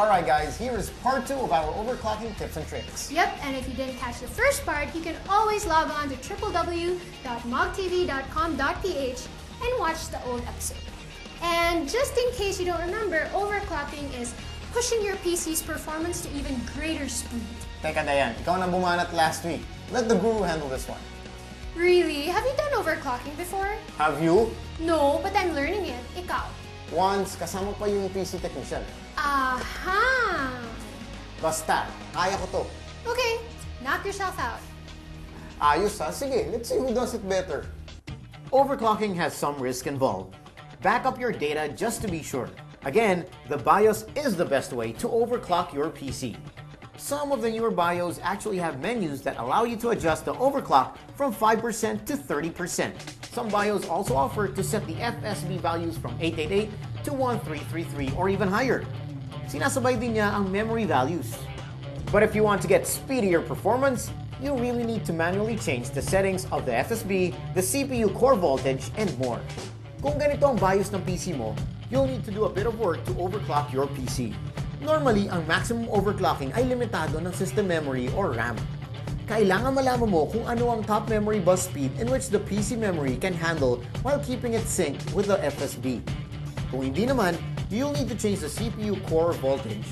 Alright guys, here is part 2 of our overclocking tips and tricks. Yep, and if you didn't catch the first part, you can always log on to www.mogtv.com.ph and watch the old episode. And just in case you don't remember, overclocking is pushing your PC's performance to even greater speed. Teka Dayan, ikaw na bumanat last week. Let the guru handle this one. Really? Have you done overclocking before? Have you? No, but I'm learning it. Ikaw? Once, kasama pa yung PC technician. Aha! Basta, kaya ko to. Okay, knock yourself out. Ayos ha? Sige, let's see who does it better. Overclocking has some risk involved. Back up your data just to be sure. Again, the BIOS is the best way to overclock your PC. Some of the newer BIOS actually have menus that allow you to adjust the overclock from 5% to 30%. Some BIOS also offer to set the FSB values from 888 to 1333 or even higher. Sinasabay din niya ang memory values. But if you want to get speedier performance, you really need to manually change the settings of the FSB, the CPU core voltage, and more. Kung ganito ang BIOS ng PC mo, you'll need to do a bit of work to overclock your PC. Normally, ang maximum overclocking ay limitado ng system memory or RAM. Kailangan malaman mo kung ano ang top memory bus speed in which the PC memory can handle while keeping it synced with the FSB. Kung hindi naman, you'll need to change the CPU core voltage.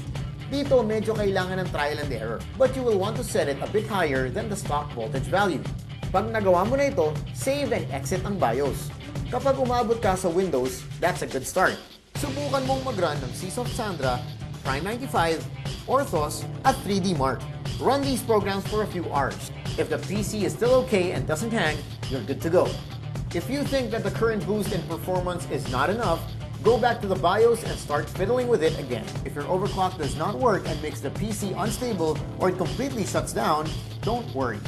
Dito, medyo kailangan ng trial and error, but you will want to set it a bit higher than the stock voltage value. Pag nagawa mo na ito, save and exit ang BIOS. Kapag umabot ka sa Windows, that's a good start. Subukan mong mag-run ng CSoft Sandra, Prime 95, Orthos, at 3D Mark. Run these programs for a few hours. If the PC is still okay and doesn't hang, you're good to go. If you think that the current boost in performance is not enough, go back to the BIOS and start fiddling with it again. If your overclock does not work and makes the PC unstable or it completely shuts down, don't worry.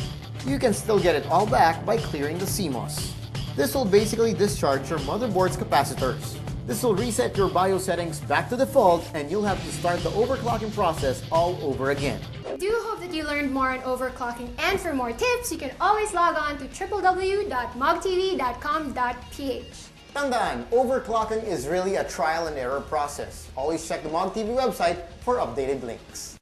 You can still get it all back by clearing the CMOS. This will basically discharge your motherboard's capacitors. This will reset your BIOS settings back to default and you'll have to start the overclocking process all over again. I do hope that you learned more on overclocking, and for more tips, you can always log on to www.mogtv.com.ph. Tandaan, overclocking is really a trial and error process. Always check the MOGTV website for updated links.